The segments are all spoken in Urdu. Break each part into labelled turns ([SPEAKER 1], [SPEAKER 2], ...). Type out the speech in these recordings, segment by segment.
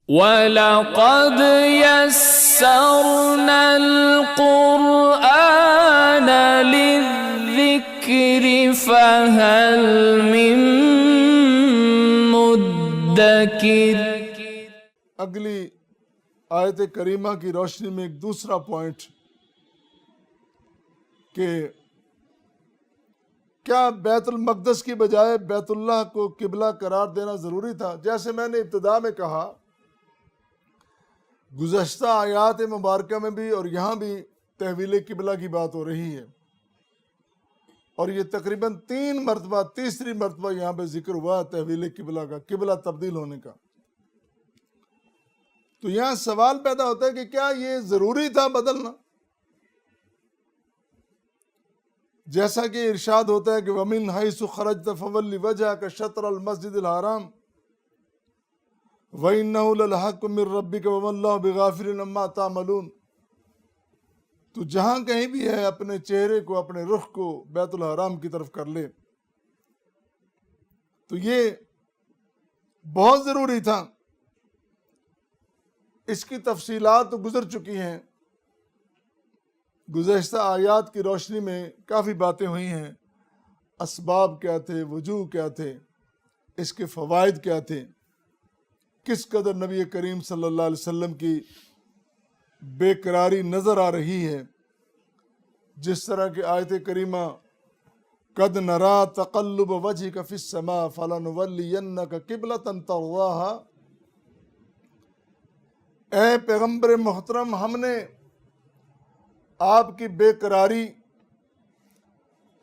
[SPEAKER 1] وَلَقَدْ يَسَّرْنَا الْقُرْآنَ لِلذِّكْرِ فَهَلْ مِن مُدَّكِرٍ۔
[SPEAKER 2] اگلی آیت کریمہ کی روشنی میں ایک دوسرا پوائنٹ کہ کیا بیت المقدس کی بجائے بیت اللہ کو قبلہ قرار دینا ضروری تھا؟ جیسے میں نے ابتدا میں کہا، گزشتہ آیات مبارکہ میں بھی اور یہاں بھی تحویل قبلہ کی بات ہو رہی ہے، اور یہ تقریباً 3 مرتبہ، تیسری مرتبہ یہاں پہ ذکر ہوا تحویل قبلہ کا، قبلہ تبدیل ہونے کا۔ تو یہاں سوال پیدا ہوتا ہے کہ کیا یہ ضروری تھا بدلنا؟ جیسا کہ ارشاد ہوتا ہے کہ وَمِنْ حَيْثُ خَرَجْتَ فَوَلِّ وَجْهَكَ شَطْرَ الْمَسْجِدِ الْحَرَامِ وَإِنَّهُ لَلْحَقُّ مِنْ رَبِّكَ وَمَا اللَّهُ بِغَافِلٍ عَمَّا تَعْمَلُونَ۔ تو جہاں کہیں بھی ہے اپنے چہرے کو، اپنے رخ کو بیت الحرام کی طرف کر لے۔ تو یہ بہت ضروری تھا۔ اس کی تفصیلات تو گزر چکی ہیں، گزشتہ آیات کی روشنی میں کافی باتیں ہوئی ہیں، اسباب کیا تھے، وجوہ کیا تھے، اس کے فوائد کیا تھے، کس قدر نبی کریم صلی اللہ علیہ وسلم کی بے قراری نظر آ رہی ہے، جس طرح کہ آیت کریمہ قد نرا تقلب وجهك في السماء فلنولينك قبلة ترضاها۔ اے پیغمبر محترم، ہم نے آپ کی بے قراری،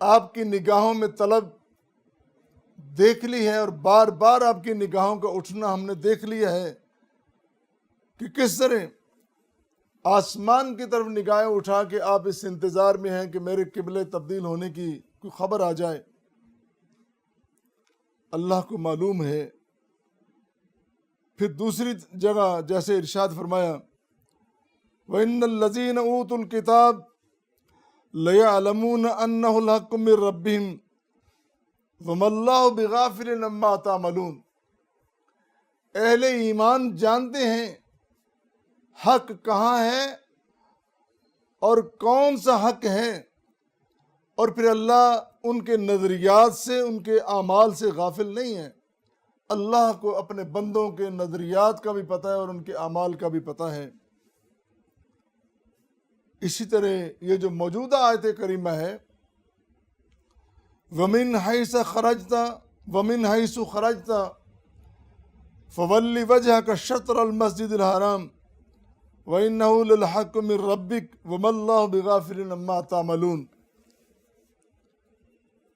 [SPEAKER 2] آپ کی نگاہوں میں طلب دیکھ لی ہے، اور بار بار آپ کی نگاہوں کا اٹھنا ہم نے دیکھ لیا ہے کہ کس طرح آسمان کی طرف نگاہیں اٹھا کے آپ اس انتظار میں ہیں کہ میرے قبلے تبدیل ہونے کی کوئی خبر آ جائے۔ اللہ کو معلوم ہے۔ پھر دوسری جگہ جیسے ارشاد فرمایا وَإِنَّ الَّذِينَ أُوتُوا الْكِتَابَ لَيَعْلَمُونَ أَنَّهُ الْحَقُّ مِنْ رَبِّهِمْ وَمَا اللَّهُ بِغَافِلٍ عَمَّا تَعْمَلُونَ۔ اہل ایمان جانتے ہیں حق کہاں ہے اور کون سا حق ہے، اور پھر اللہ ان کے نظریات سے، ان کے اعمال سے غافل نہیں ہے۔ اللہ کو اپنے بندوں کے نظریات کا بھی پتہ ہے اور ان کے اعمال کا بھی پتہ ہے۔ اسی طرح یہ جو موجودہ آیت کریمہ ہے وَمِنْ حَيْثُ خَرَجْتَ فَوَلِّ وَجْهَكَ شَطْرَ الْمَسْجِدِ الْحَرَامِ وَإِنَّهُ لَلْحَقُّ مِنْ رَبِّكَ وَمَا اللَّهُ بِغَافِلٍ عَمَّا تَعْمَلُونَ۔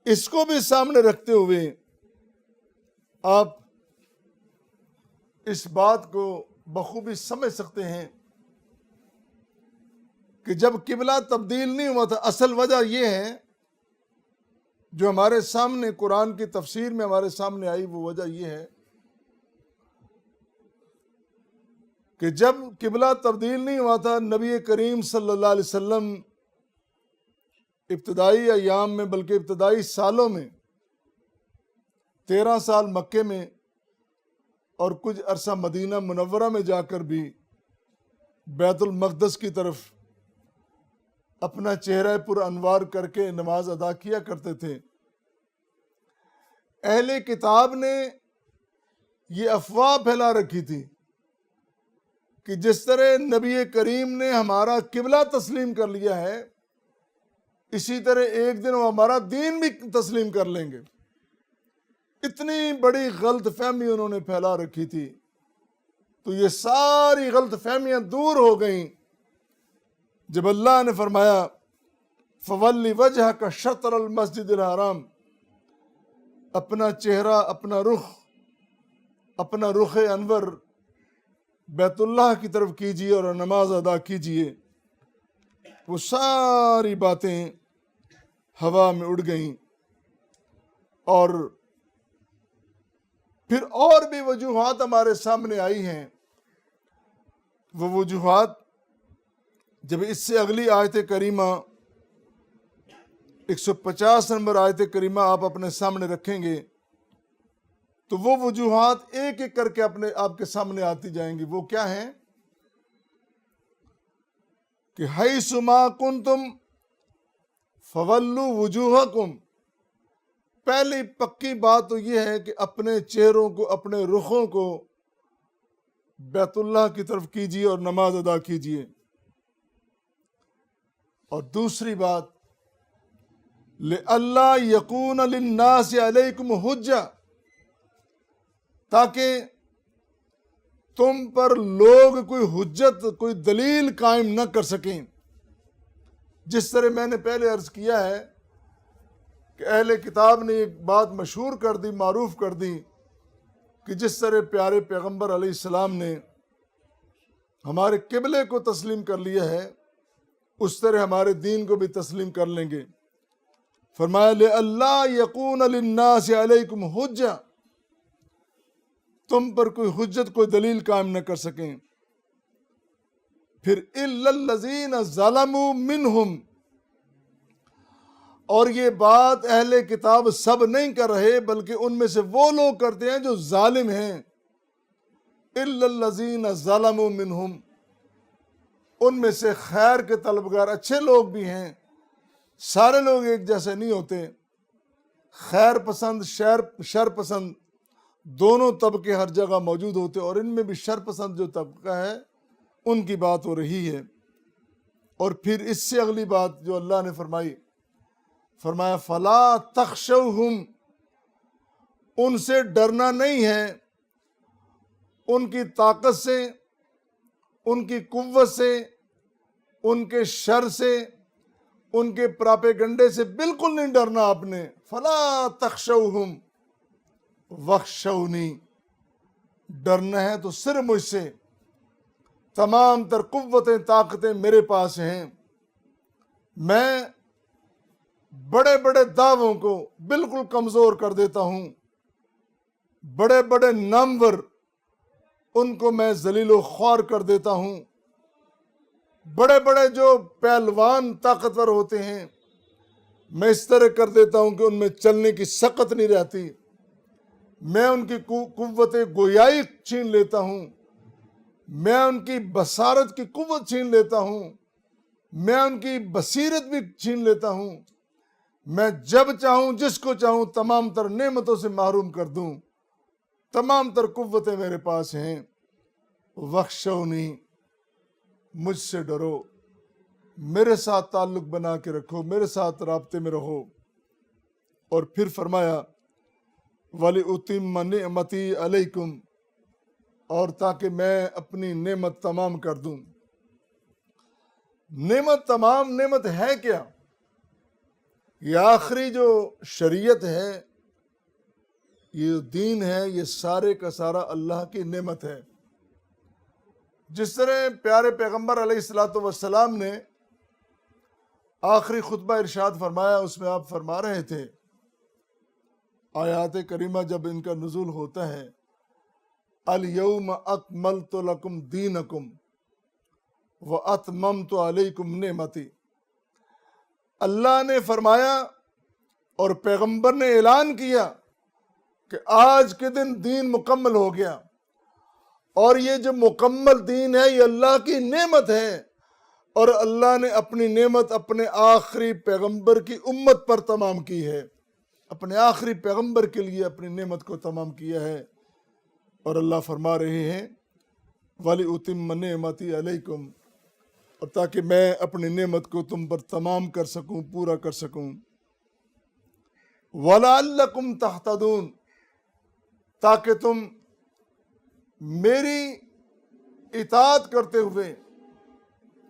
[SPEAKER 2] اس کو بھی سامنے رکھتے ہوئے آپ اس بات کو بخوبی سمجھ سکتے ہیں کہ جب قبلہ تبدیل نہیں ہوا تھا، اصل وجہ یہ ہے جو ہمارے سامنے قرآن کی تفسیر میں ہمارے سامنے آئی، وہ وجہ یہ ہے کہ جب قبلہ تبدیل نہیں ہوا تھا، نبی کریم صلی اللہ علیہ وسلم ابتدائی ایام میں، بلکہ ابتدائی سالوں میں 13 سال مکے میں اور کچھ عرصہ مدینہ منورہ میں جا کر بھی بیت المقدس کی طرف اپنا چہرہ پر انوار کر کے نماز ادا کیا کرتے تھے۔ اہل کتاب نے یہ افواہ پھیلا رکھی تھی کہ جس طرح نبی کریم نے ہمارا قبلہ تسلیم کر لیا ہے، اسی طرح ایک دن وہ ہمارا دین بھی تسلیم کر لیں گے۔ اتنی بڑی غلط فہمی انہوں نے پھیلا رکھی تھی، تو یہ ساری غلط فہمیاں دور ہو گئیں جب اللہ نے فرمایا فَوَلِّ وَجْهَكَ شَطْرَ الْمَسْجِدِ الْحَرَامِ، اپنا چہرہ، اپنا رخ انور بیت اللہ کی طرف کیجیے اور نماز ادا کیجیے۔ وہ ساری باتیں ہوا میں اڑ گئیں، اور پھر اور بھی وجوہات ہمارے سامنے آئی ہیں۔ وہ وجوہات جب اس سے اگلی آیت کریمہ 150 نمبر آیت کریمہ آپ اپنے سامنے رکھیں گے تو وہ وجوہات ایک ایک کر کے آپ کے سامنے آتی جائیں گی. وہ کیا ہیں کہ حیث ما کنتم فولوا وجوہکم. پہلی پکی بات تو یہ ہے کہ اپنے چہروں کو، اپنے رخوں کو بیت اللہ کی طرف کیجیے اور نماز ادا کیجیے. اور دوسری بات لِأَلَّا يَكُونَ لِلنَّاسِ عَلَيْكُمْ حُجَّةٌ، تاکہ تم پر لوگ کوئی حجت، کوئی دلیل قائم نہ کر سکیں. جس طرح میں نے پہلے عرض کیا ہے کہ اہل کتاب نے ایک بات مشہور کر دی، معروف کر دی، کہ جس طرح پیارے پیغمبر علیہ السلام نے ہمارے قبلے کو تسلیم کر لیا ہے، اس طرح ہمارے دین کو بھی تسلیم کر لیں گے. فرمایا لِأَلَّا يَكُونَ لِلنَّاسِ عَلَيْكُمْ حُجَّةٌ، تم پر کوئی حجت، کوئی دلیل قائم نہ کر سکیں. پھر إِلَّا الَّذِينَ ظَلَمُوا مِنْهُمْ، اور یہ بات اہل کتاب سب نہیں کر رہے، بلکہ ان میں سے وہ لوگ کرتے ہیں جو ظالم ہیں. إِلَّا الَّذِينَ ظَلَمُوا مِنْهُمْ، ان میں سے خیر کے طلبگار اچھے لوگ بھی ہیں. سارے لوگ ایک جیسے نہیں ہوتے. خیر پسند، شر پسند دونوں طبقے ہر جگہ موجود ہوتے، اور ان میں بھی شر پسند جو طبقہ ہے ان کی بات ہو رہی ہے. اور پھر اس سے اگلی بات جو اللہ نے فرمایا فَلَا تَخْشَوْهُمْ، ان سے ڈرنا نہیں ہے، ان کی طاقت سے، ان کی قوت سے، ان کے شر سے، ان کے پراپیگنڈے سے بالکل نہیں ڈرنا آپ نے. فَلَا تَخْشَوْهُمْ وَخْشَوْنِي، ڈرنا ہے تو صرف مجھ سے. تمام تر قوتیں، طاقتیں میرے پاس ہیں. میں بڑے بڑے دعووں کو بالکل کمزور کر دیتا ہوں. بڑے بڑے نامور ان کو میں ذلیل و خوار کر دیتا ہوں. بڑے بڑے جو پہلوان طاقتور ہوتے ہیں میں اس طرح کر دیتا ہوں کہ ان میں چلنے کی سکت نہیں رہتی. میں ان کی قوت گویائی چھین لیتا ہوں. میں ان کی بصارت کی قوت چھین لیتا ہوں. میں ان کی بصیرت بھی چھین لیتا ہوں. میں جب چاہوں، جس کو چاہوں، تمام تر نعمتوں سے محروم کر دوں. تمام تر قوتیں میرے پاس ہیں. وَخْشَوْنِي، مجھ سے ڈرو، میرے ساتھ تعلق بنا کے رکھو، میرے ساتھ رابطے میں رہو. اور پھر فرمایا وَلِأُتِمَّ نِعْمَتِي عَلَيْكُمْ، اور تاکہ میں اپنی نعمت تمام کر دوں. نعمت تمام، نعمت ہے کیا؟ یہ آخری جو شریعت ہے، یہ دین ہے، یہ سارے کا سارا اللہ کی نعمت ہے. جس طرح پیارے پیغمبر علیہ السلام نے آخری خطبہ ارشاد فرمایا، اس میں آپ فرما رہے تھے، آیات کریمہ جب ان کا نزول ہوتا ہے، الْيَوْمَ أَكْمَلْتُ لَكُمْ دِينَكُمْ وَأَتْمَمْتُ عَلَيْكُمْ نِعْمَتِي. اللہ نے فرمایا اور پیغمبر نے اعلان کیا کہ آج کے دن دین مکمل ہو گیا. اور یہ جو مکمل دین ہے یہ اللہ کی نعمت ہے، اور اللہ نے اپنی نعمت اپنے آخری پیغمبر کی امت پر تمام کی ہے. اپنے آخری پیغمبر کے لیے اپنی نعمت کو تمام کیا ہے. اور اللہ فرما رہے ہیں وَلِأُتِمَّ نِعْمَتِي عَلَيْكُمْ، اور تاکہ میں اپنی نعمت کو تم پر تمام کر سکوں، پورا کر سکوں. وَلَعَلَّكُمْ تَهْتَدُونَ، تاکہ تم میری اطاعت کرتے ہوئے،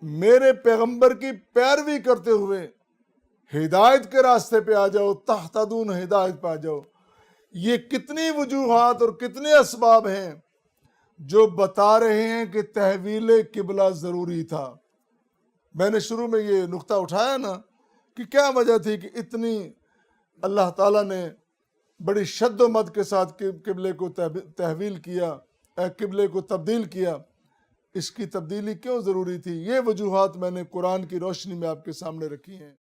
[SPEAKER 2] میرے پیغمبر کی پیروی کرتے ہوئے ہدایت کے راستے پہ آ جاؤ. تہتدون، ہدایت پہ آ جاؤ. یہ کتنی وجوہات اور کتنے اسباب ہیں جو بتا رہے ہیں کہ تحویل قبلہ ضروری تھا. میں نے شروع میں یہ نقطہ اٹھایا نا کہ کیا وجہ تھی کہ اتنی اللہ تعالیٰ نے بڑی شد و مد کے ساتھ قبلے کو تحویل کیا، قبلے کو تبدیل کیا. اس کی تبدیلی کیوں ضروری تھی؟ یہ وجوہات میں نے قرآن کی روشنی میں آپ کے سامنے رکھی ہیں.